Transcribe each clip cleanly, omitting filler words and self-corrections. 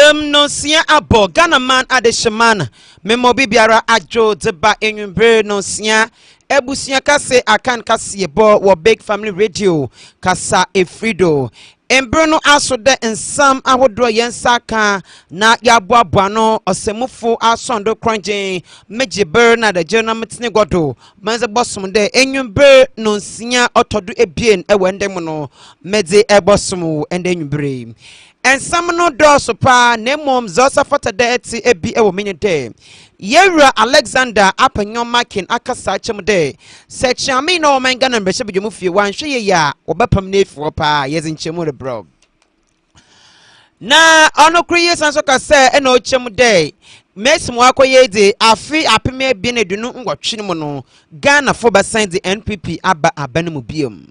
Jem no sia abo Ghana man adeshaman memo bibiara ajo deba enwumbre no sia ebusia kase akan kase bo wo big family radio kasa efrido embrono aso de ensam ahodo yensaka na yaboaboa no osemufo asondo kronjen mejeber na de jena metne godo manze bosom de enwumbre no sia otodo ebien ewende mu no mede ebosom ende enwumbre and some no doors pa nemom zosa fata de ti ebi ewo menyede yewra Alexander apanyo makin akasa chem de se chami no man Ghana mbehye bidwemu fie wan hwe ya obapam na efi pa yezinchemu de bro na ono kriye sanso ka se e na ochem de mesimo akoye de afi apeme bi na dunu ngwotwe mu no Ghana fo basan de NPP aba abanmu biom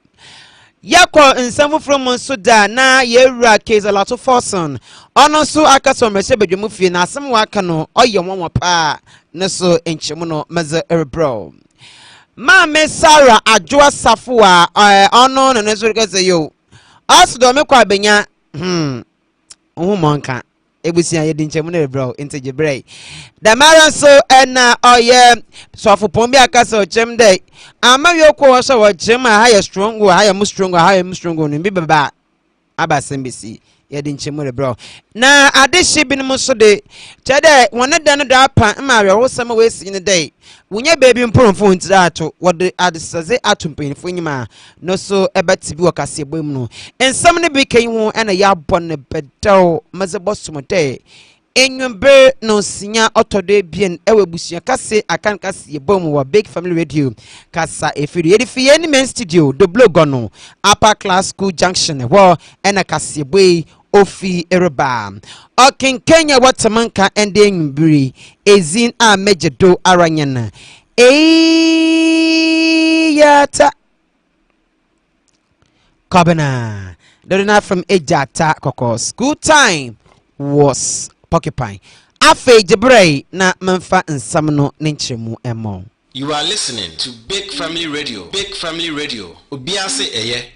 Yako nsamfu from Sudan na yewra case a lot of forson ono so akaso mrese bedwemu fie na asem waka no oye wonwo pa ne so enchemu no meze erebro ma me Sarah adwoa safo a ono no ne so rekase yo asdo me kwa benya monka ebusia ye dinchemu ne bro inteje brey da mara so na oye so afopon bi akasa ochem dey ama yoko so wo chem a high strong wo high strong no bi baba abasembisi ye dinchemu ne bro na adeshi binum so de chede wona da no da pa ma we sema we si ne dey wunye baby mporofo ntira ato wode adesaze atumpenfo nyima no so ebati bi wakase bom no ensam ne bi kan hu ena ya bonne bedaw maze bosomote enwumbe no sinya otodo bien ewe busua kase akan kase bom wa big family radio kasa efiri edifi ni main studio the blog no upper class school junction wo ena kase boy ofi ereba okin Kenya watamanka ende enwumbiri ezin a mejedo aranyana yata Kobana Dorina from Ejata Koko school time was porcupine afe jebrei na memfa nsamno nenchemu emo. You are listening to Big Family Radio obiase eye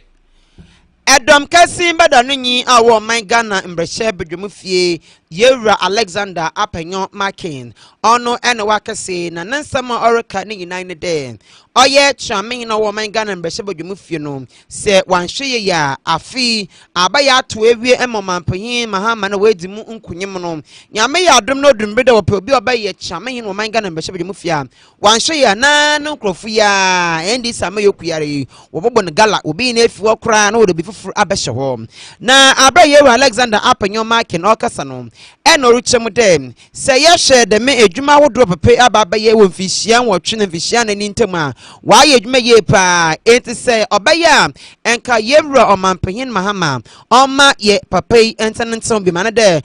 Edom kasi mbada nunyi awo my Ghana mbreshe bedwemu fie yewra Alexander apanyo makin ono ene wakase na nansama oreka ni nyina de oye chame no wo my Ghana mbreshe bedwemu fie no se wanhwe ya afi abaya ato ewie emomampanyin mahama na wedi mu nkunyem no nyame ya adom no dumbrede wo pe obi obaye chame no my Ghana mbreshe bedwemu fie wanhwe ya na nkrofu ya endi same yokuyare wo bobo ne gala obi na efi wo kra na wo de bi abeshe ho na abaye Alexander apanyo makin okasa no eno ruchem dem se ye de me edwuma wodro pepe ababaye wo mfihia nwotwe ne mfihia na nintam a wa ye edwuma ye pa enti se obaya enka yewra omampanyin mahama oma ye papai entanentam bi manade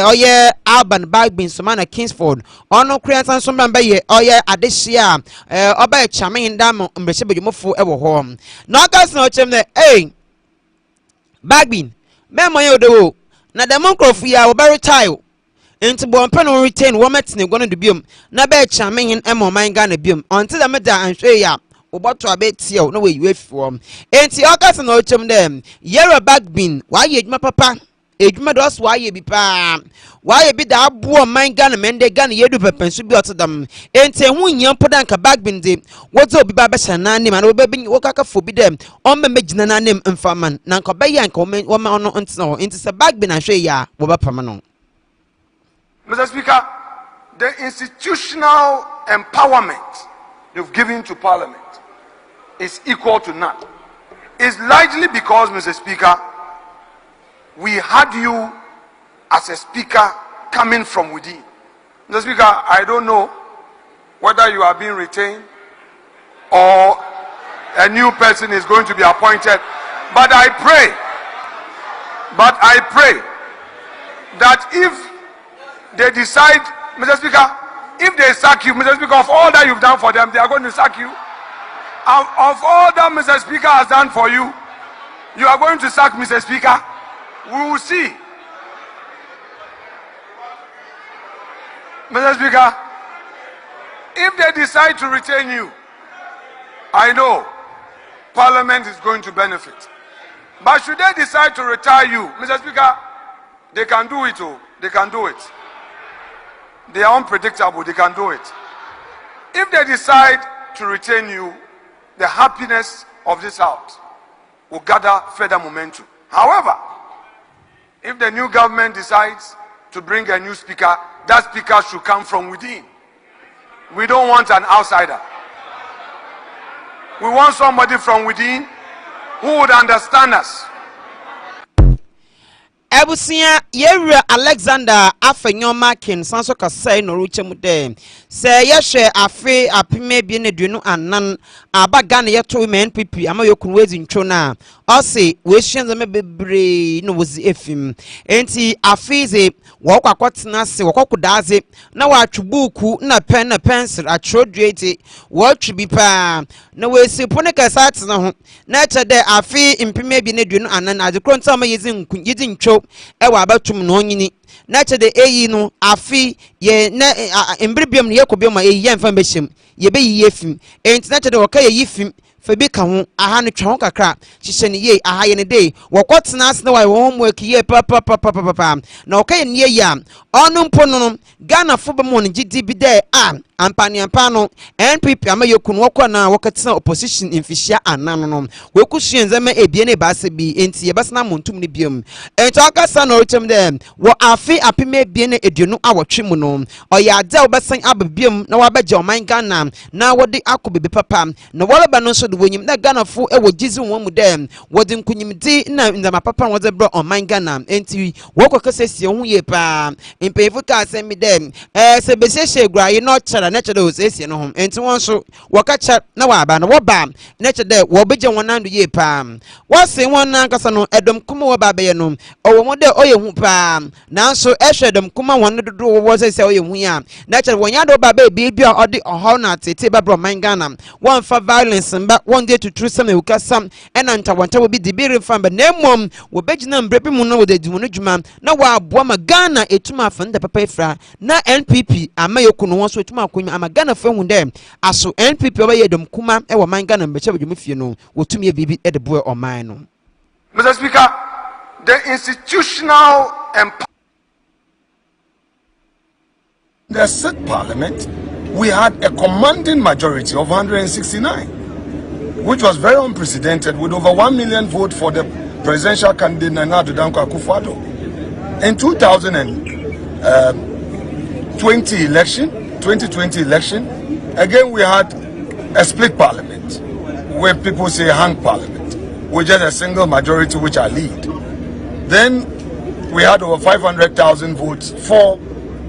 oye Alban Bagbin Somana Kingsford ono creatan somba ye oye adehia obaya chame ndam mbreche bedwumofo ewo ho na ogas na ochem ne Bagbin memo ye odewo na democracy ya wo very tile enti bo mpe no retain wo metene go no de biom na be chame hin emo man Ghana biom until the meda anhwe ya wo boto abetie no we yiwe enti okase na ochem dem yero Bagbin wa ye edwuma papa edwuma dos wa ye bi pa wa ye bi da abo man Ghana mende Ghana yedu pepensu bi otodam enti hu nyam poda nka Bagbin de wozo obi ba be shana nim na wo be bi wo kaka fo bi dem on me megina na nim mfaman na nka be ya nka wo ma ono ntena ho enti se Bagbin ahwe ya wo ba pam no. Mr. Speaker, the institutional empowerment you've given to Parliament is equal to none. It's largely because, Mr. Speaker, we had you as a speaker coming from within. Mr. Speaker, I don't know whether you are being retained or a new person is going to be appointed, but I pray that if they decide, Mr. Speaker, if they sack you, Mr. Speaker, of all that you've done for them, they are going to sack you. Of all that Mr. Speaker has done for you, you are going to sack Mr. Speaker. We will see. Mr. Speaker, if they decide to retain you, I know Parliament is going to benefit. But should they decide to retire you, Mr. Speaker, they can do it. they can do it. They are unpredictable, they can do it. If they decide to retain you, the happiness of this house will gather further momentum. However, if the new government decides to bring a new speaker, that speaker should come from within. We don't want an outsider. We want somebody from within who would understand us. Ebusia yewura Alexander afenyo makin sanso kasai no ruche mude se yehwe afe apime bi ne duenu anan abaga ne yeto men pipi ama yokunu wezi ntwo na ose we hyenze me bebre no wozi efim enti afize wo kwakwatena se wo kwakudaze na wa atwebuku na pen na pencil atrodrete wo twibi pa na we sipone kasa atena ho na chede afi impime bi ne duenu anan adekro nta ma yezi ntwo ewa abatum no nyini na chede eyi no afi ye na embrebiam ne yekobiam eyi ye mfa behiem ye be yi efim enti na chede woka ye yifim fabi ka ho aha ne twa ho kakra hihye ne ye aha ye ne dey wokotena ase na wa homework ye pa na woka ye ne ye ya onu mpo no Ghana fo be mo ne gidi bi dey ampaniampa no NPP ama yekunu wokọ na wokatena opposition infishia anan no wekusuen zema ebie ne baase bi enti ye basna montum ne biom enti akasa na otem dem wo afi apime ebie ne eduonu awotwe mu no oyade obesan ababiom na wabeje oman Ghana na wode akobebe papa na woleba no so de wonyim na Ghana fo ewo gizi won mu dem wode nkunyimdi na ndama papa wode bro oman Ghana enti wokokasa sie hu ye pa impefu ka asemi dem se besese gura ye no chara na chede osesie no hom enti won so wakacha na waba na woba na chede wo beje wonando ye pa wose won na nkasa no edom kuma wo ba be no owo mo de oye hu pa nanso ehwe edom kuma won dodo wo se oye hu ya na chede wonya do ba be bi a ode ohaw na tete ba bro man Ghana won fa violence mba won de tuturu sam e ukasam ena ntawonta wo bi dibiri fam ba na mom wo begina mbrebi mu no wo de dimu no djuma na wa aboa ma Ghana etuma afanda papa efra na NPP ama yekunu won so etuma akonya ama Ghana fa hu dem aso NPP oba ye dom kuma e wo man Ghana mbeche bedwum fie no wotumi e bibi e de boe oman no. Mr. Speaker, the institutional and the Senate Parliament, we had a commanding majority of 169, which was very unprecedented, with over 1 million votes for the presidential candidate Nana Addo Dankwa Akufo-Addo. In 2020 election, again we had a split parliament, where people say hung parliament, with just a single majority which I lead. Then we had over 500,000 votes for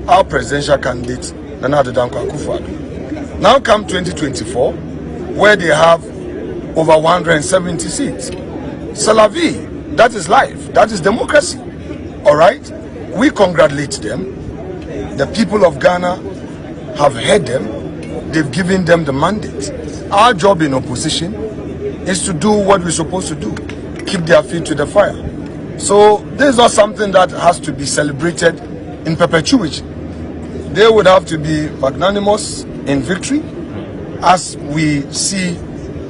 our presidential candidate Nana Addo Dankwa Akufo-Addo. Now come 2024, where they have over 170 seats. C'est la vie. That is life. That is democracy. All right? We congratulate them. The people of Ghana have heard them. They've given them the mandate. Our job in opposition is to do what we're supposed to do. Keep their feet to the fire. So this is not something that has to be celebrated in perpetuity. They would have to be magnanimous in victory as we see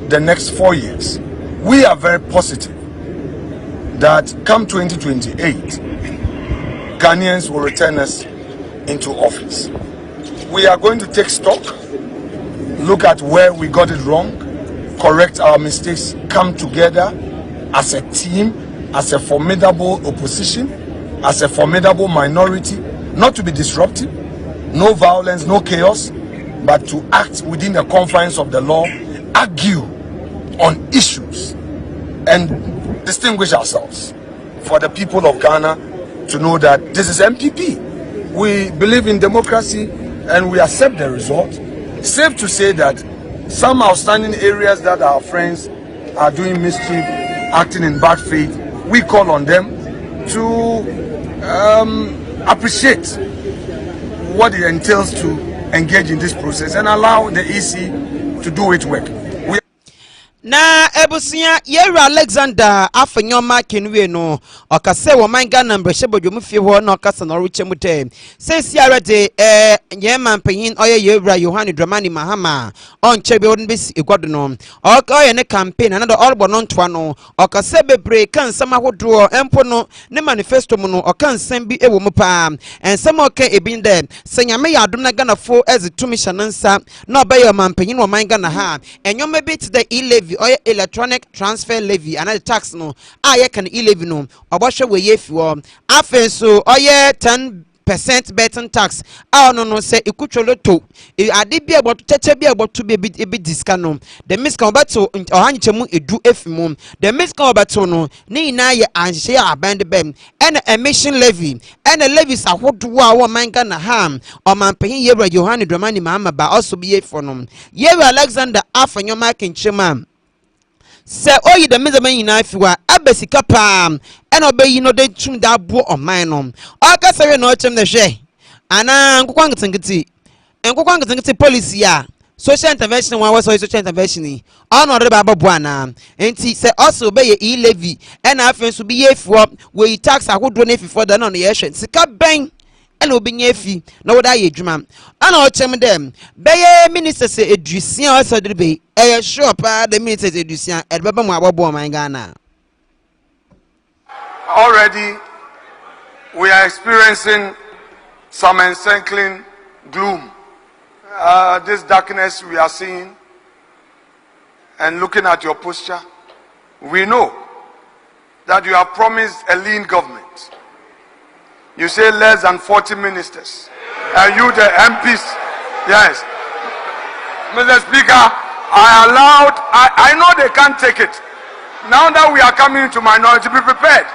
the next 4 years. We are very positive that come 2028, Ghanaians will return us into office. We are going to take stock, look at where we got it wrong, correct our mistakes, come together as a team, as a formidable opposition, as a formidable minority, not to be disruptive, no violence, no chaos, but to act within the confines of the law, argue on issues, and distinguish ourselves for the people of Ghana to know that this is MPP. We believe in democracy and we accept the result. Safe to say that some outstanding areas that our friends are doing mischief, acting in bad faith, we call on them to appreciate what it entails to engage in this process and allow the EC to do its work. na ebusia yera Alexander afanyoma kenwe no okase wo manga na mbrehye bodwom fie ho na okase no rechemu de sesi arade yema mpanyin oye yera Yohane Dramani Mahama onchebe won besi egwado no oye ne campaign na do olbo no ntoa no okase bebre kan nsam ahodo empo no ne manifesto mu no okan nsam bi ewo mu pa ensam oka ebin de senyame ya adom na ganafo ezitumi hyanansa na obaye mampanyin wo manga na ha enyoma bi to the levy or electronic transfer levy and the tax no ye can levy no oboshe we ye fi wo afen so oye 10% betting tax no say ikutwolo to ade bia boto cheche bia boto be diska no the miska obato ohanchemu edu efimu the miska obato no ni na ye anhye aband bem and emission levy and levies ahodo a wo manga na ham o mampanyin Yewra Yohane Dramani Mahama ba also be ye for no Yewra Alexander afanyoma kenchema se oyi the mezaman yina fiwa abesika pam ena obeyi no de tum da bo oman no okasere no chem de hwe ana nkokwankiti policy a social intervention wa was social intervention ono de baba bo ana enti se also obeye e levy ena afen so bi ye fiwo we tax ahodo na fifo da no ye hwe sika ben ena obinya efi na woda ye dwuma ana ochem dem beye minister se edusian osodrebe sure pa the minister edusian edbeba mu abobo man Ghana. Already we are experiencing some encircling gloom. This darkness we are seeing, and looking at your posture, we know that you have promised a lean government. You say less than 40 ministers. And you, the MPs, yes. Mr. Speaker, I know they can't take it. Now that we are coming to minority, be prepared.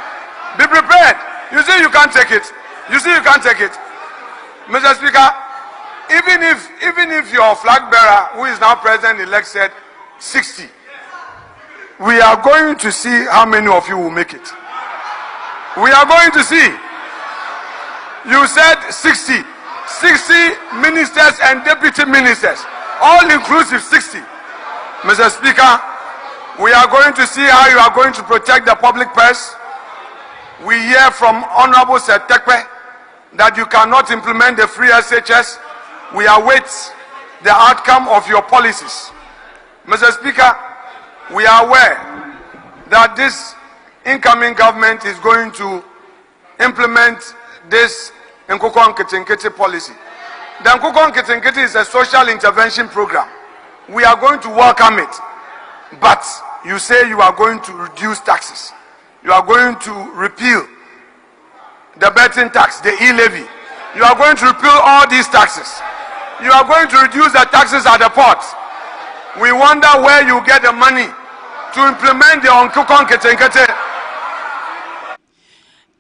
Be prepared. You see you can't take it. You see you can't take it. Mr. Speaker, even if your flag bearer, who is now president-elect, said 60, we are going to see how many of you will make it. We are going to see. You said 60 ministers and deputy ministers, all inclusive 60. Mr. Speaker, we are going to see how you are going to protect the public purse. We hear from Honorable Setekwe that you cannot implement the free SHS. We await the outcome of your policies. Mr. Speaker, we are aware that this incoming government is going to implement this Nkoko Nkete policy. The Nkoko Nkete is a social intervention program. We are going to welcome it. But you say you are going to reduce taxes. You are going to repeal the betting tax, the e-levy. You are going to repeal all these taxes. You are going to reduce the taxes at the ports. We wonder where you get the money to implement the Nkoko Nkete.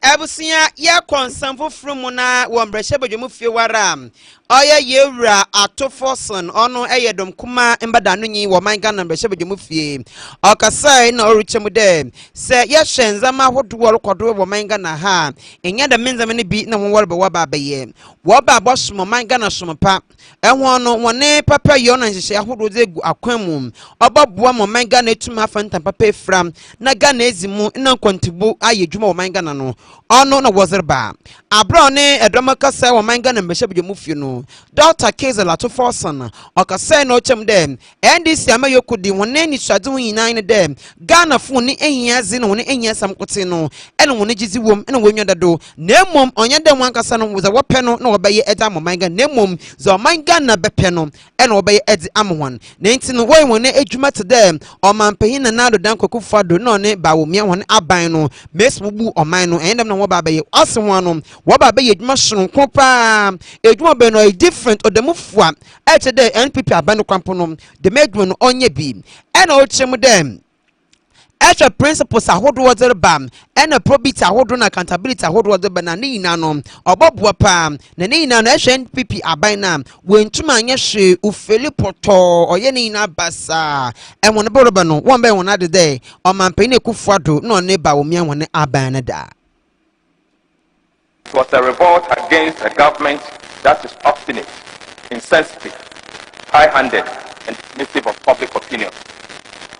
Ebusia ya konsamfo frumu na wombrehye bodwemu fie waram oye Yewra Atofoson ono eyedom kuma embadanu nyi wo man Ghana brehye bodwemu fie okasai na oruchemu de se ye hwenzama hodo rokodo wo man Ghana ha enya da menzama ne bi na wonwore be wa babaye wo ba bosom man Ghana sompa ehwo no wone papa yo na nhyehyɛ ahodo de gu akwamu obaboa mo man Ghana etuma afanta papa efram na Ghana ezimu na kontibu ayedwuma wo man Ghana no ono na wozerba abro ne edomakasa wo man Ghana brehye bodwemu fie no Dr. Kezel Atofoson okasai no chem dem NDC amayokudi wone ni swade wo nyina ne dem Ghana fo ni ehiaze no wone ehia samkote no ene wone gizi wom ene wonwa dado na emom onye dem wankasa no wo wo pɛ no na obaye eda mo man Ghana na emom zo man Ghana bɛpɛ no ene obaye edi amhwan na enti no wo wone adwuma te dem o man pahin na nado dan kokufo do no ne ba wo mia wone aban no mesbubu o man no endem na wo ba baye ase ho no wo ba baye adwuma sonko pa adwuma be no different or the mufwa eche de NPP abano kwampo no the medwo no onye bi ena o chem dem eche principles ahodo wodere bam ena probity ahodo na accountability ahodo wodere ba na nyina no oboboa pa na nyina no eche NPP aban na wentuma anye hwe ufeli poto oye nyina basa enwo ne boroba no won ba won ade de o mampani ekufuado na one ba wo mia won aban na da. It was a revolt against a government that is obstinate, insensitive, high-handed, and dismissive of public opinion.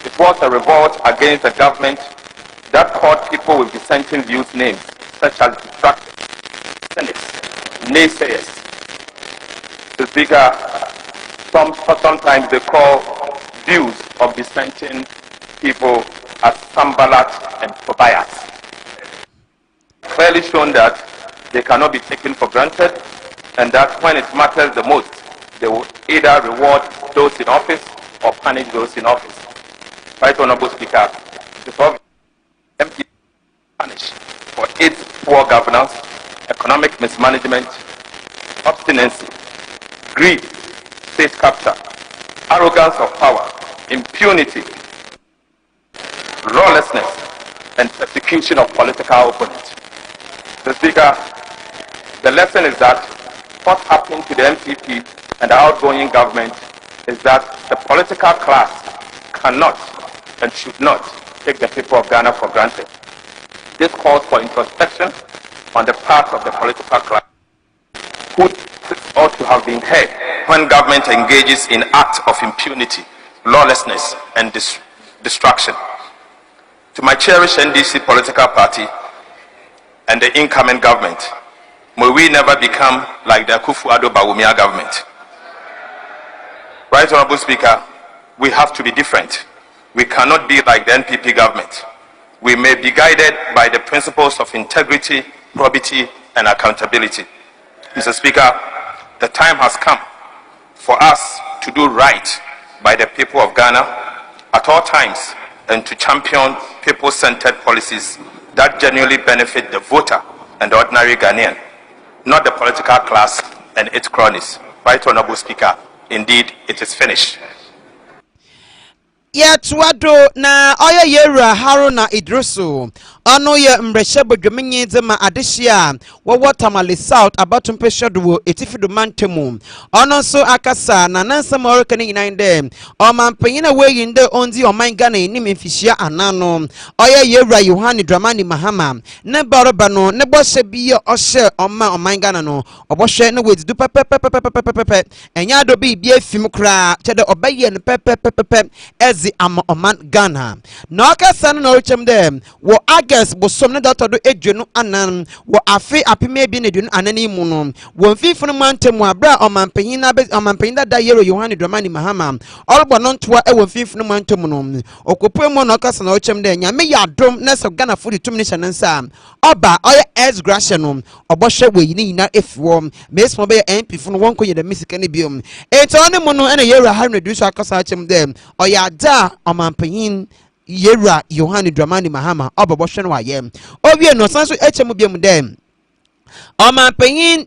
It was a revolt against the government that called people with dissenting views names, such as detractors, cynics, naysayers. The Speaker, sometimes they call views of dissenting people as Sambalat and Tobias. Clearly shown that they cannot be taken for granted, and that when it matters the most, they will either reward those in office or punish those in office. Right, Honorable Speaker, it is obvious MP punished for its poor governance, economic mismanagement, obstinacy, greed, state capture, arrogance of power, impunity, lawlessness, and persecution of political opponents. The Speaker, the lesson is that what happened to the MCP and the outgoing government is that the political class cannot and should not take the people of Ghana for granted. This calls for introspection on the part of the political class, who ought to have been heard when government engages in acts of impunity, lawlessness, and destruction. To my cherished NDC political party and the incoming government, may we never become like the Akufo-Addo Bawumia government. Right, Honorable Speaker, we have to be different. We cannot be like the NPP government. We may be guided by the principles of integrity, probity, and accountability. Mr. Speaker, the time has come for us to do right by the people of Ghana at all times and to champion people-centered policies that genuinely benefit the voter and the ordinary Ghanaian, not the political class and its cronies. Right, Honorable Speaker, indeed, it is finished. Yetwado na oya yera Haruna Idrisu ono ye mbrehye bodwamenye zema adehia wo Tamale South abatompehwedo etifido mantemu ono so akasa na nansam oreka ni nyina nde omampanyina weyinde onzi oman Ghana ni mfihia anano oya yera Yohane Dramani Mahama ne baroba no ne bohye biye ohye oman Ghana no obohwe ne wedidu pepepepepepepe enya do bi afim kra chede obaye ne pepepepepe ama oman Ghana na akasa no orichem dem wo August bosom ne data do edwenu anan wo afi apime bi ne dwenu anani mu no wo mfifunu mantemu abra omanpanyin da yero Yohane Dramani Mahama olbo no ntoa e wo mfifunu mantemu no okopemu no akasa na orichem dem nyame ya dom na so Ghana fudi tumni shanansa oba oya S Gracia no obohwe we yini nyina efiwo mesmo be MP funu wonko ye da misika ne biom eto ne mu no ene yero Haruna Idrisu akasa achem dem oya da omanpanyin yera Yohane Dramani Mahama obobohwe no aye owie no sanso echemu biam dem omanpanyin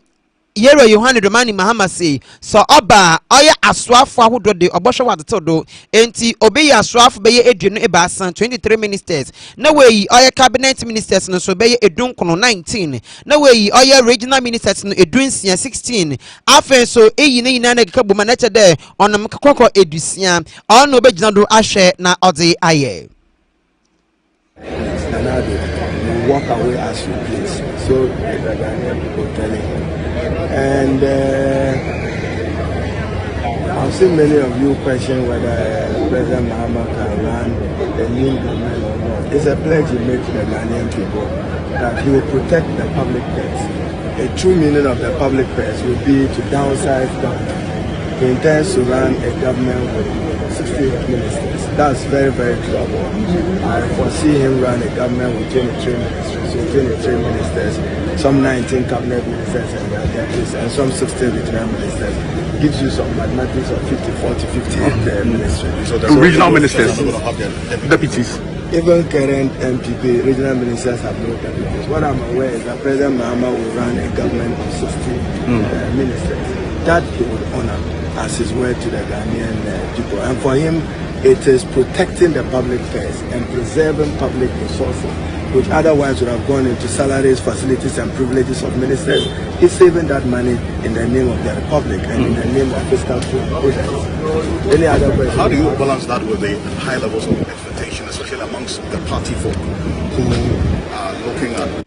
yera Yohane Dramani Mahama say so oba oya aswafo ahodo de obohwe wadete do enti obeyi aswafo beye edwenu ebasan 23 ministers na weyi oya cabinet ministers no so beye edunkono 19 na weyi oya regional ministers no edunsia 16 afen so eyi ne nyina na kabuma na chede onam kokoko edusia ono obegina do ahwe na ode aye. You walk away as you please. So the Ghanaian people telling. And I've seen many of you question whether President Mahama can run the new government or not. It's a pledge he made to the Ghanaian people that he will protect the public purse. A true meaning of the public purse will be to downsize government. He intends to run a government with 68 ministers. That's very, very doable. I foresee him run a government with 23 ministers, so 23 ministers, some 19 cabinet ministers and their deputies, and some 16 regional ministers. Gives you some mathematics of 50, 40, 58 ministries. So regional ministers, deputies. Even current MPP, regional ministers have no deputies. What I'm aware is that President Mahama will run a government of 60 ministers. That he would honor as his word to the Ghanaian people. And for him, it is protecting the public purse and preserving public resources, which otherwise would have gone into salaries, facilities, and privileges of ministers. He's saving that money in the name of the Republic and in the name of fiscal prudence. Any other question? How do you balance that with the high levels of expectation, especially amongst the party folk who are looking at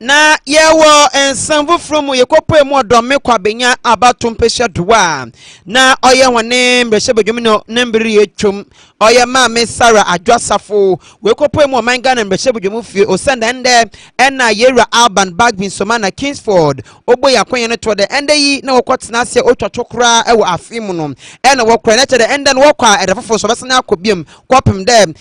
na yewo ensambu from yekopo emu odome kwabenya abatum pesha duwa na oye wane mbreshe bedwumi no nembiri etwom oye ma me Sarah adwasafo wekopo emu omanga na mbreshe bedwumi fie osenda ende ena yera Alban Bagbin Somana Kingsford ogbo yakwenye ne to de ende yi na wokotena ase otwatokra ewo afimu no ena wokra na chede ende no wokwa edafofo so bese na akobiem kwapem de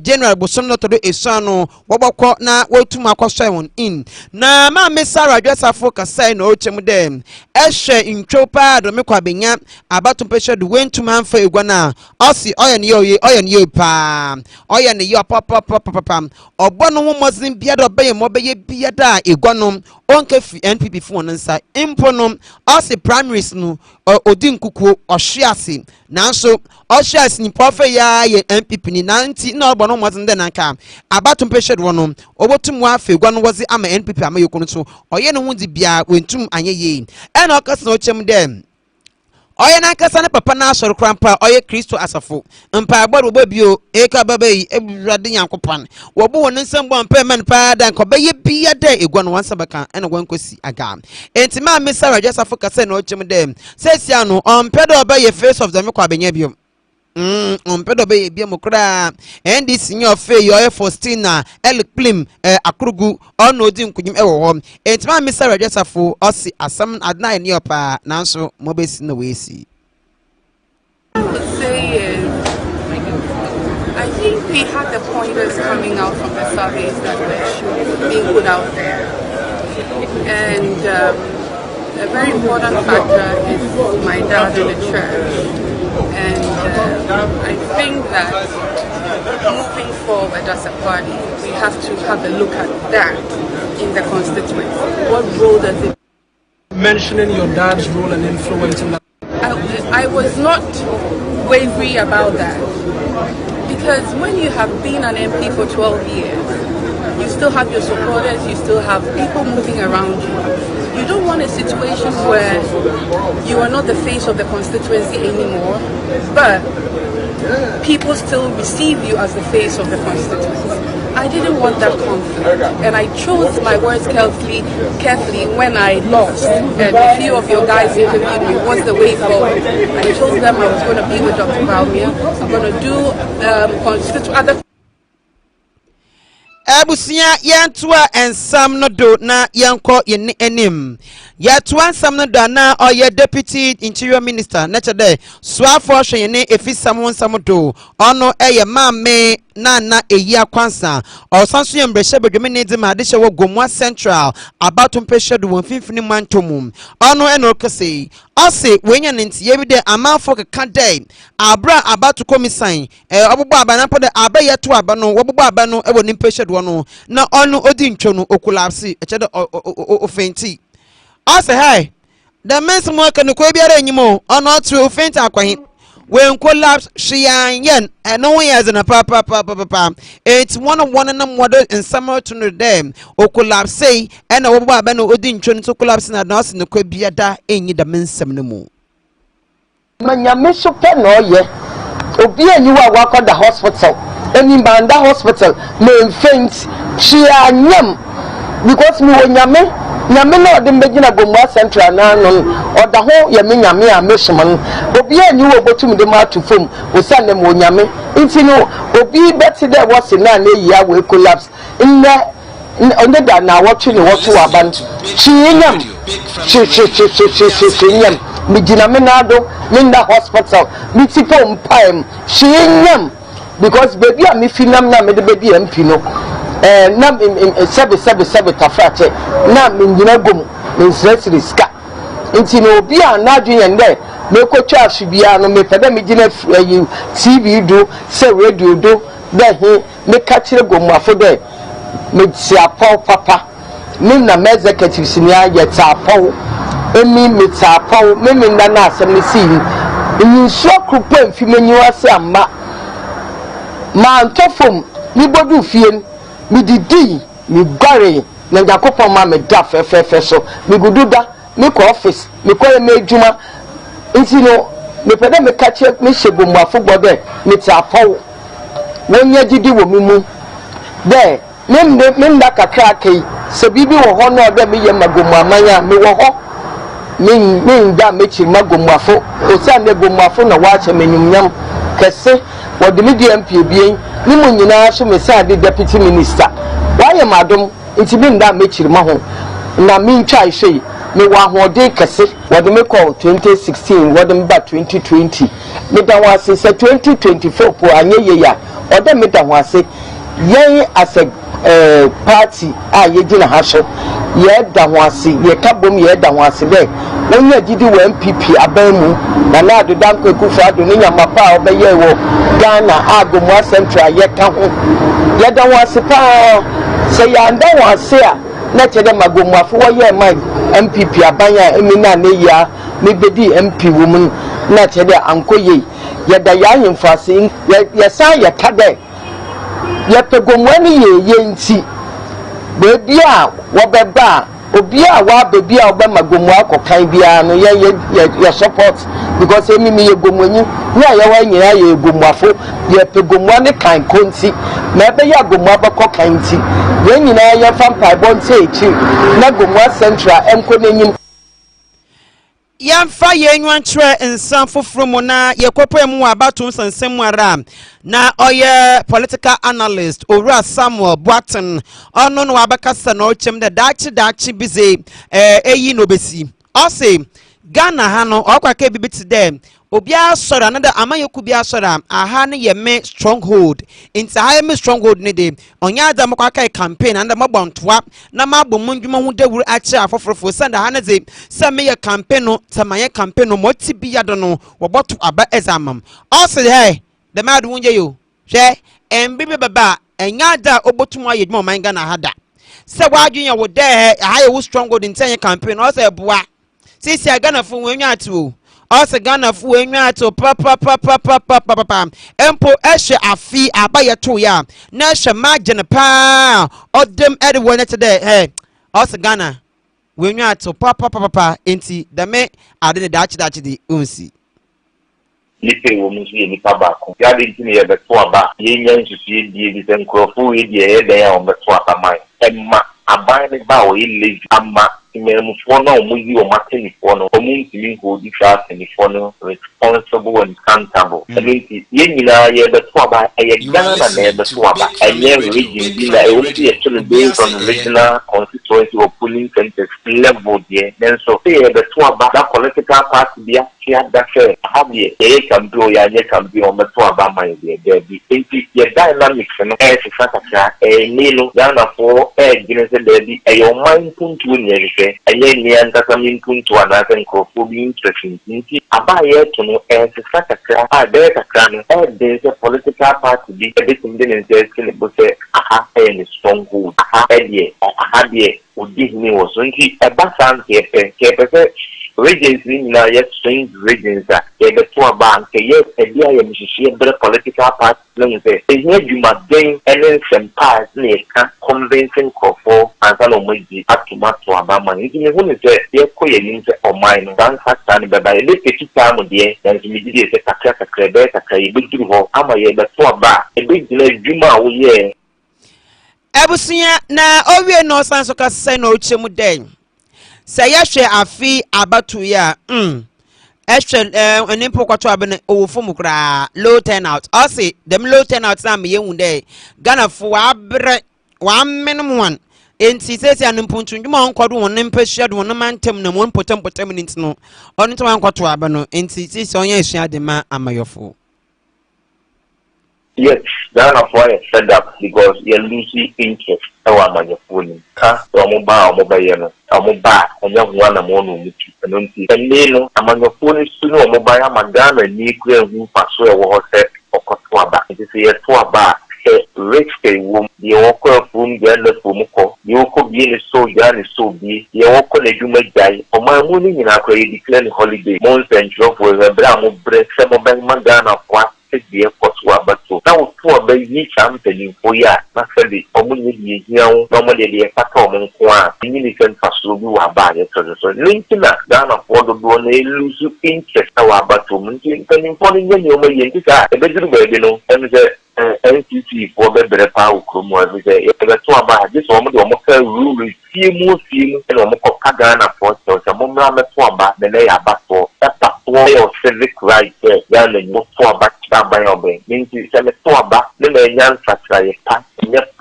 General Bosom no to do esano wobokọ na wotum akọsọ won in na ma me Sarah adwasafo kasai na ochem dem ehwe intwopa do me kwabenya abatum pesha do wentum anfa egwana osi oye ne yo pa oye ne yo papa ogbo no ho mozin bia do beye mo beye bia da egwanom onke fi NPP fo nsa imponom osi primaries no odin kuku ohwease nanso ohwease ni pofe ya ye NPP ni nanti na ogbo no mozin de nanka abatum pesha do no obotum wa fa egwano wozi ama NPP ama yokunu so oye no hundi bia wentum anyeye ena okasa ochem dem oye na nkasa ne papa na asoro krampa oye Kristo asafo mpa agboro bobio eka babai ebrade yankopan wobo won nsembo ampa men pa dan ko beye bia da egwa no wansa baka ena gwankosi aga entima me Sarah asafo kasa na ochem dem sesia no ompedo obaye face of them kwa benya bio ompedo be bia mokra ndi senior fe yo Faustina Elplim akrugu ono di nkunyim ewo ho entima me Sarah asafo osi asam adna ni opa nanso mobesi na wesi. I think we had the pointers coming out from the surveys that were being put out there, and a very important factor is my dad in the church. And I think that moving forward as a party, we have to have a look at that in the constituency. What role does it? Mentioning your dad's role and influence in that. I was not wavering about that, because when you have been an MP for 12 years, you still have your supporters, you still have people moving around you. You don't want a situation where you are not the face of the constituency anymore, but people still receive you as the face of the constituency. I didn't want that conflict, and I chose my words carefully when I lost. And a few of your guys interviewed me, what's the way forward? I told them I was going to be with Dr. Baumia. I'm going to do other. Abusia yantua ensam no do na yanko ye enim yatua ensam no do na oye deputy interior minister na chede swafo hwe ne efisam nsam do ono eye mamme na eyi akwansa osanso ye mbrehye bedweme ne di ma de hye wo Gomwa Central abatum peshe do wonfinfini mantomum ono eno kese ase wenya nti ye bi de amafo keka dai abra abatu komisan obubo aba pode aba yeto aba no wobubo aba no ewo ni peshe do no na ono odi ntwo no okulapse echede ofenti ase hai the mens mo ka no ko biara enyimo ono atu ofenti akwahin when collapse shiyan yen no one has in a papa it's one na model in summer to no them o collapse say and a baba no odin ntwo to collapse na no se no kwa biada enyi da mensem no mu manyame so pe no ye obi anyi wa wakoda hospital eni banda hospital me faint shiyan because me onyame nyame na ode mbegina Gomwa Central na no oda ho ye me nyame a mehyeman obi anyi wo botum de ma to fom osane mo nyame nti no obi beti de wo se na na yi awe collapse nne onde da na wotu ne wotu aban chinyam chinyam mi gina me na do minda hospital mi tipo mpaim chinyam because baby a mi finam na me de baby MP no na sebe tafate na mingina gom nsresi ska nti no obi a na adwen nde me kwotwa asubia no me pede me gina TV do se radio do da he me ka kire gom afode me ti apo papa me na me executive senior yet apo emi me ta apo me na na asem ne si ni so krupo mfi menyi wase amma ma ntofom ni bodu fie mi didi mi gbare na Yakopon ma me da fe so mi gududa mi ko office mi ko me adwuma nti no me pede me kache me hyegomwafo gbode mi ta pawo wonya gidi wo mi mu de Menda kakra kai se bibi wo ho no da me ye magomu amanya me wo ho min da me chi magomu afo o sa ne gomu afo na wa che menyumnyam kese wo de me MP bien ni mu nyina so me sa de deputy minister wa ye madom nti min da me chi ma ho na min twa hwe me wa ho de kese wo de me call 2016 wo de me ba 2020 me da wa se 2024 po anye ye ya o de me da wa se ye as a party ye dina ha so ye da ho ase ye kabom ye da ho ase be wonya didi wo MPP abamu na na do danko ekufa do ni nyama pa obeye wo Ghana agomu central ye ka ho ye da ho ase pa se ya nda ho ase a na chede magomu afo wo ye man MPP abanya emi na ne ya me bedi MP wo mun na chede ankoye ye da ya hemfo ase ye san ye kade ye pegomwani ye nti bebi a wobeba obi a wa bebi a oba magomu akokan bia no ye support because emi me ye gomwanyi na ye wa nyina ye gomuafo ye pegomwani kan konti na be ya gomu abakokan ti ye nyina ye fampa bonte echi na gomu central enko n'enyim Yamfa yenwan chwe nsan foforo mu na yekopo mu abato nsensem ara na oye political analyst Owura Samuel Boaten ono no abakasa na ochem da dachi bize eyi no besi o say Ghana ha no okwaka bibiti dem obia sora na da amayoku bia sora aha ne ye me stronghold inta ha me stronghold ne de onya da makwaka campaign and mabontoa na mabom ndwuma hu dawuru achi afofrofo sanda ha ne ze se me ye campaign no tamaye campaign no moti bia do no woboto aba examam o se hey the mad wunje yo hwe embibe baba enya da obotum aye dwuma man Ghana ha da se wadwenya wo de ha ye wo stronghold inta ye campaign o se boa sisi Ghana fu wenwa atu also Ghana fu wenwa atu papa empo ehwe afi abaye to ya na ehwe magene pa odem edwo ne today hey also Ghana wenwa atu papa enti da me ade ne dachi di unsi nipe wo mu ye nipa ba ko ya de ntini ye beto aba ye nya nsusu die bi se nkrofo ye die ye den ya o beto aba mai emma aban ne ba o ile ama imemufo na omuyi o matenifo no omuntimi hold trustnifo no responsible and accountable enti ye nyina ye beto aba ye Ghana na ye beto aba enye region bi na e wo ye tell based on regional constituency or polling centers level there then so ye beto aba that political party bia ya da fe habie ye kambi ya ye kambi o beto aba man there there bi enti ye dynamics no e se fataka ni no Ghana for gine se there bi e yo man puntu ni enye ni antasa minpuntu anase nkrofo bi interesting nti abaye to no se fataka de kakra no de se political party bi e tim de nse ne bo se aha ni stronghold aha de odi ni wo so nti e ba san kepe se regions ni na yet strange regions that ye beto aba nke ye edia ye mhihie bre political party no nse ehia dwuma den ene sempas na ye ka convincing crofo ansa no moji atomato aba man nti ne hu ne se ye ko ye ni se omai no dan factor ne beba ye le petita mo de dan mi di se kakra be kakra ye beduru ho ama ye beto aba e be gina dwuma wo ye ebusunya na owie no sanso ka se na ochemu den say yahwe afi abatu ya ehwe enimpo kwato abene owofo kra low turnout o say dem low turnout na me yehu dey Ghana fo abre wa minimum one enti sesi animpo ntundwuma onkodo won mpehia do won mantem na won potem nti no ono to wankwato abeno enti sesi onye ehia de ma amayofo. Yes, Ghana for set up because you're losing interest. Our manufacturing, mobile, and young one among them. And then a manufacturing soon or mobile, Madame, and nuclear who pass or set or Kotwaba. It is a Twaba, rich woman, the Oko room, the other Fumuko, the Oko being so young is so big, the Oko Legume die, or my morning in a credit declaring holiday, months and drop with a brown bread, some of them Madonna, what is the Kotwaba to so now for be yi champion for ya na say the omunye die hiao no mo de pata omun ko a ni ni sen faso bi wa ba ye so lintina Ghana for do na lose interest wa ba to mun tin kan for ni ni o ma ye ntika e be duru be no em say NCC for be bere pa ukromo e say e be to aba this one de o mo ka rule fiemu and o mo ko Ghana for so mo mra me to aba de na ya ba for your civic rights Ghana you for aba by obey means you say me to aba le na nyan fatra ye pa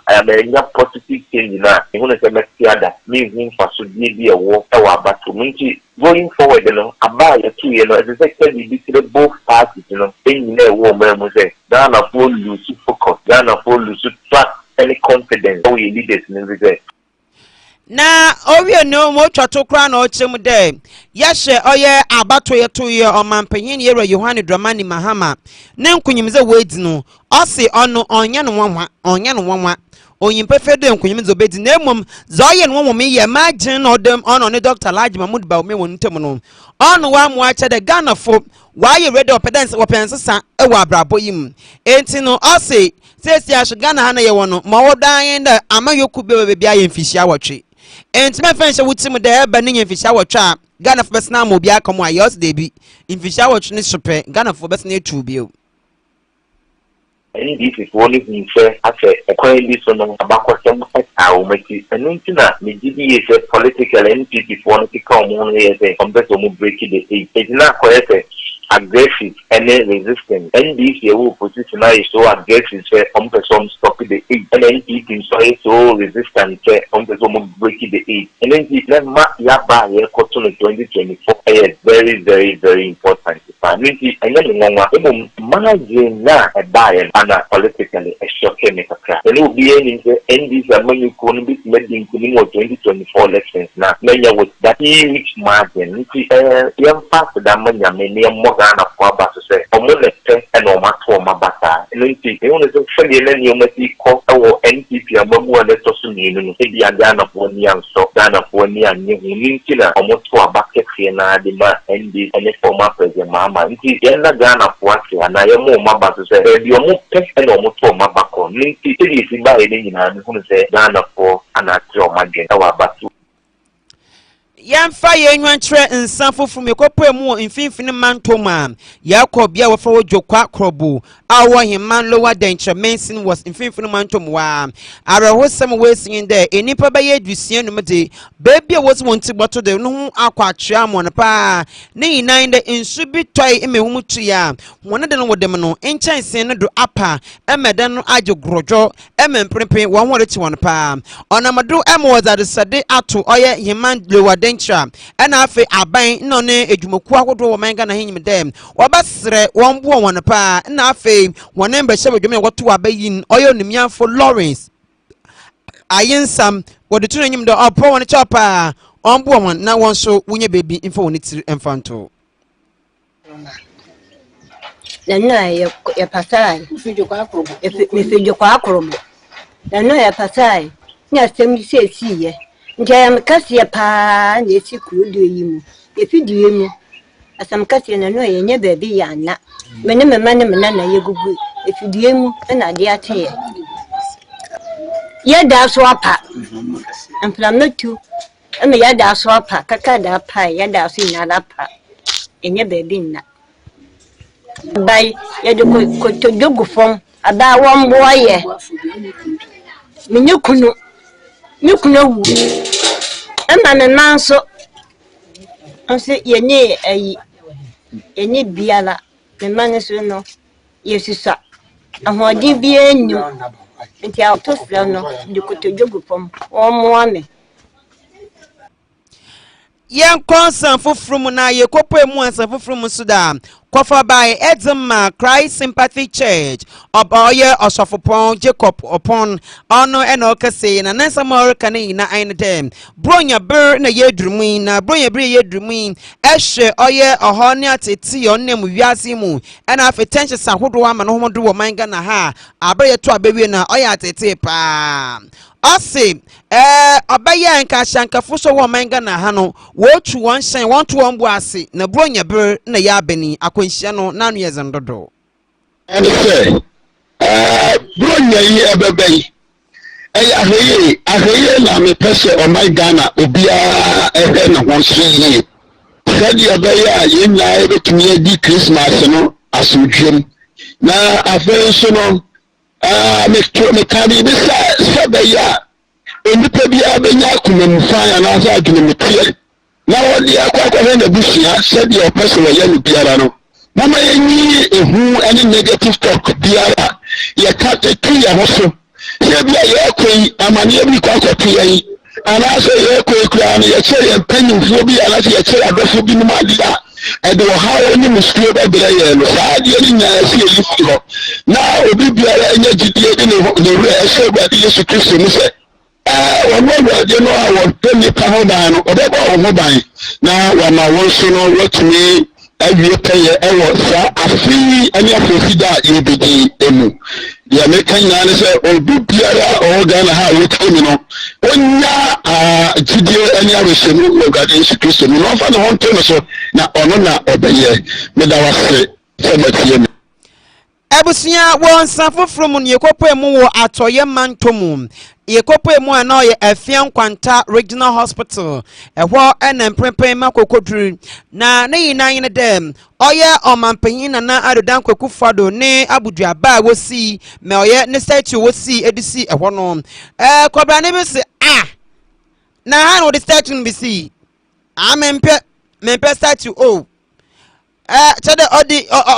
I am a positive change na ehun say me tiada means for so die bi e wo e wa aba to means going forward you know aba ye two you know as I said be both parties you know thing na wo mo say Ghana for lose focus Ghana for lose trust any confidence how you leaders in the na owie no mo twato kra na ochim de yahye oye abato ye to ye omampanyin ye ra Yohane Dramani Mahama ne nkunyimze wedi no ose ono onye no wanwa onyimpefe de nkunyimze obedi na emom za oye no wom ye magin no dem ono ne Dr. Laji Mahmoud ba me wontem no ono wa mo ache de Ghana fo wa ye ready opedance opensesa e wa brabo yim enti no ose sesi asho Ghana ha na ye wono ma wodan da amayoku be bia ye mfihia wotwe enti me fense wutim de eba ne ye mfihia wotwe a Ghana fo besna mo bia komo ayos de bi mfihia wotwe ne sope Ghana fo besna etu bi o any this is one thing say after equally so no abakosem o maki enuntina me gidi say political NPP for no come on here say compared to break the it's not correct aggressive and resistant and this your position is so aggressive say person stop the eight and then it so resistant say person break the eight and then it let ma ya ba here to 2024 is very very very important and then no managing na a buy and politically a shocking me kakra and will be any and this among you be making 2024 elections now many with that huge margin young fast that many more Ghana for about to say omonete and omato mabata nti e won say feli na ni omati ko wo NPP amamu ale to so ni no e bia Ghana for ni anso Ghana for ni anye nti na omoto abake fie na de ma ND ene former president mama nti ye na Ghana for ase na ye mo maba to say e bi omo pe and omoto mabako nti e di si ba e ni na hu say Ghana for anati omagen e wa batu yamfa ye nwantre nsanfo from ekopemu mfimfini mantoma yakobia wo fo jokwa krobu awo himman lower denture mensin was mfimfini mantom wa arehosem wesin de enipa baye dusia numde baby was wonti boto de no akwa twea mo na pa ne yinan de nsu bi toy emehumutu ya wona de no wodem no enchansen no do apa emede no agegrodwo ememprempe wo ho reti won pa onamado emwoza de sade ato oye himman lower and afe aban no ne edwumaku akodo wo manga na henyim dem wobasre won bo won pa na afe wonem be shebe dwuma woto abayin oyo nimyafo Lawrence ayensam wode tunu nyim de opo won chopa on bo won na won so wunye bebi info won tiri emfanto na no ya pasai mefijo kwa akromo na no ya pasai ni asem si ye Njaya mkasi pa na esi kurudu yimu efidie mu asam kasi na no yenye bebi ya na mene mema ne mena na yegugu efidie mu na ade ate ye da so apa amplametu eme ya da so apa kaka da pa ya da so ina da pa enye bebi na bai ye de ko to jogu fom ada won boye minyukunu wu ema me manso onse yene ayi ene biala me manso no yesusa ahodi bi enyu nti autosla no dikoto jogu pom omo ame yen konsan fofrum na ye kopemu ansan fofrum suda kofa by Edzema Christ Sympathy Church oboye osofopon Jacob upon ono enokase na nansa morika na aine dem bronya ber na yedrumu na bronya ber yedrumu ehwe oye ohone ateti onne mu wiase mu ena afetenche sahodo ama no homodo wo manga na ha abaye to abawie na oye ateti pa ase obaye nka shankafo so wo manga na ha no wo tu won shen won to won bu ase na bronya ber na ya beni akwanhia no nanu ye zendodo and say ebebe aheye na me pese o my Ghana obia ehe na ho so yi said ebeye a yenya ebetumi adi Christmas no asodwem na afen so no me kani bi sa be ya enipa bia benya kunamfan ana sa adwunemetie na wodi akwa na busia said your person ya no biara no mama yenyi ehu any negative talk biara ya ka te ya hoso se bia ya koi amane bi kwa kwa yi ana se ya koi kura na ya che ya panyimfo bi ana se ya che adofo bi no madia e de ha oni muskio ba bere ye no sa de ni nya se yi fi ho na obi biara enya gidie de ne ru e se gba de Yesu Kristo ni se wọ́n de no àwọn tẹ́lẹ̀ pa ho dan no ọbẹ̀bọ̀ ọ̀hún ban na wọ́n ma wọ́n so no wọ́tumi awie pɛyɛ ɛwɔ saa afi ɛne afɔfi da yɛbɛdi emu deɛ meka nyinaa ne sɛ obi biara ɔwɔ Ghana ha a wɔtie mi no ɔnya gyidie ɛne awerɛhyɛmu wɔ Awurade Yesu Kristo mu na ɔmfa ne ho nto no so na ɔno na ɔbɛyɛ meda wase sɛ matie me Ebusia won san foforo mu ne yekopo mu wo atoye mantomu yekopo mu ana ye Afian Kwanta Regional Hospital ehwo ena mprempen makokoduru na ne yinan ne dem oye omampanyin na adodan kwakufado ne abuduaba wosi me oye ne statue wosi edisi ehwo no kobra ne bi se na ha no the statue bi si mempe statue chede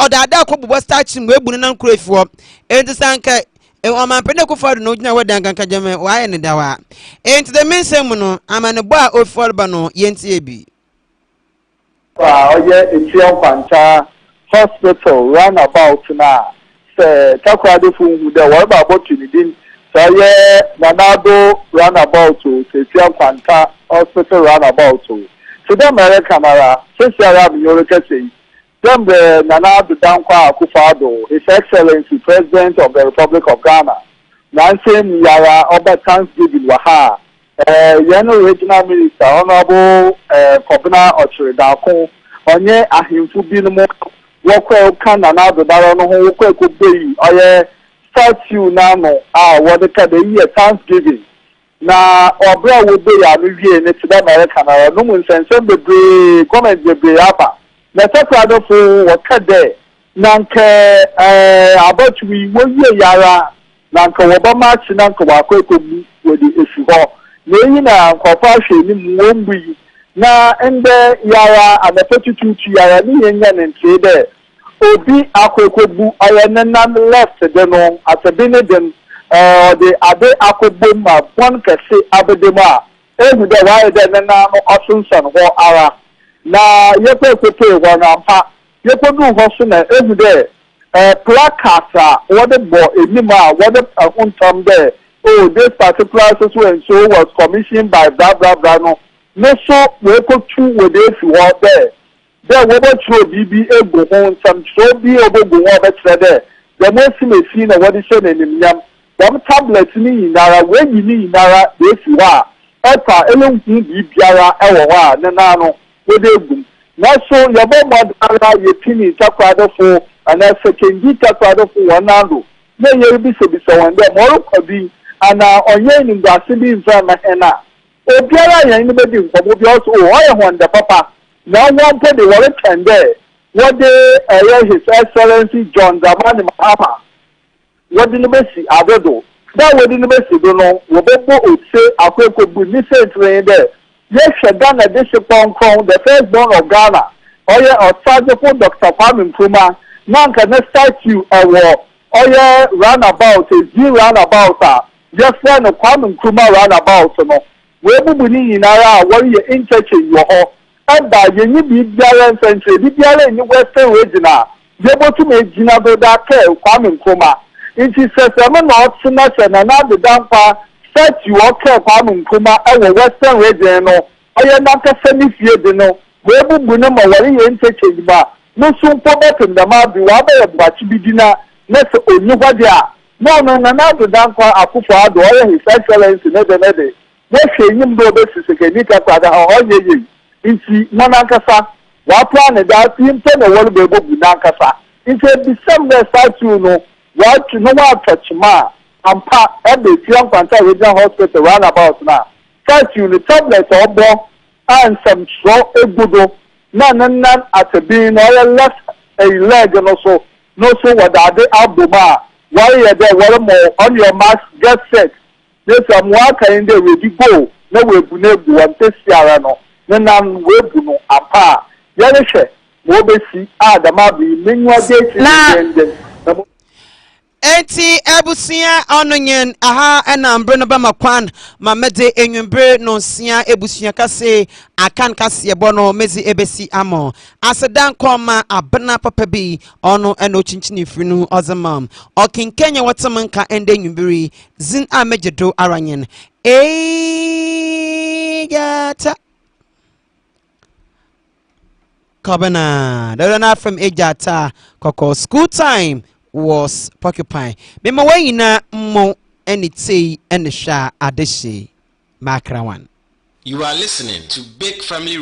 odada ko bubo statue we bunu nan kurefo enti sanka o man pene ko fado no gina wadan kanka jeme wa ne dawa enti de mensem no amane bo a oforba no yenti ebi oye Afian Kwanta Hospital run about na se takwade fu de wo ba opportunity so ye nanado run about to Afian Kwanta Hospital run about to the American camera since Arab Europe say the Nana Dankwa Akufo-Addo, His Excellency President of the Republic of Ghana, Nancy Yara Oba Thanksgiving Waha, Yano Regional Minister Honorable Kobina Ochiridako, Onye Ahimfu Binumo, Woko Kanana Darono, Woko Kubi, Oye statue Nano, what the year Thanksgiving. Na Obra would be a review in the American, no one sense the comment the upper. Na takwado fo wakade nanke about we woye yara nanka woba match nanka wakwekobu wodi efiho na yi na nkofa hwe ni mwombi na ende yara anapetutu yara ni yenya ntre de obi akwekobu ayenenam left de no asebine dem de ade akobu ma bon kese abedema ehu de wa de nena no osunsan ho ara na yepe kote wana mpa yepe du ho so na ehu de placard what the boy enima what the untam there oh this particular so and so was commissioned by blah blah blah no so we go to with this what there we go to bibi ego hon some so bi obogo wo be there the most me na what is shown in nyam them tablet ni inara we ni inara dey fi wa eta elonku bibiara ewo wa na no wodegum na so yabo modara yetini takwado fo ana sekendi takwado fo wanado na yebi se wande moro kwabi ana onye ni ngase bi nfa na hena obiara yan ni bedi nkobo bi also o ye honda papa na won pe de wore tende wode His Excellency John Dramani Mahama wode ni besi adodo da wode ni besi do no wo bebo ose akwekobu ni se train there. Yes, Ghana District Kong, the first born of Ghana. Oye, Osajefo Dr. Kwame Nkrumah. Nanka ne statue oye roundabout, a G roundabout. Just when Kwame Nkrumah roundabout, no. We bubuni inara, what you interchange your home. And by the new BBR century, BBR in the Western region. They able to make Gina Dodake, Kwame Nkrumah. It is a seven or Sinach and another damper. Statue okay Kwame Nkrumah ewo Western region no oye na kase ni fie de no we bubu no ma wari ye interchange ba no so mpo betem da ma bi wa ba ye bachi bidina na se onyu hwade a no na do dan kwa Akufo-Addo oye His Excellency ne de we hwenyim do be sisekeni ka kwada ha oye ye nti na kasa wa plan da timpe na wolu be bubu na kasa nti bi sem na statue no wa tu no wa touch ma ampa ebe tian kwanta regional hospital roundabout na first you the tablet obo and some so egudo na atabi na left a leg no so wadade aboma why you there were more on your mask get set yes am waka in the ready go na we bu na bu ante siara no na nan we bu no apa yare hwe mo be si adama bi menwa de eti ebusia ononyen aha enambre no bama kwan ma mede enwumbre no sia ebusia kase akan kase ebo no mezi ebesi amo asedan koma abna papa bi ono eno chinchini frinu ozamam okinkenya watamanka ende enwumbre zin amejedo aranyen ejata Kobana dona from ejata koko school time was porcupine. Mema wayina mo any say and sha adeshi makrawan. You are listening to Big Family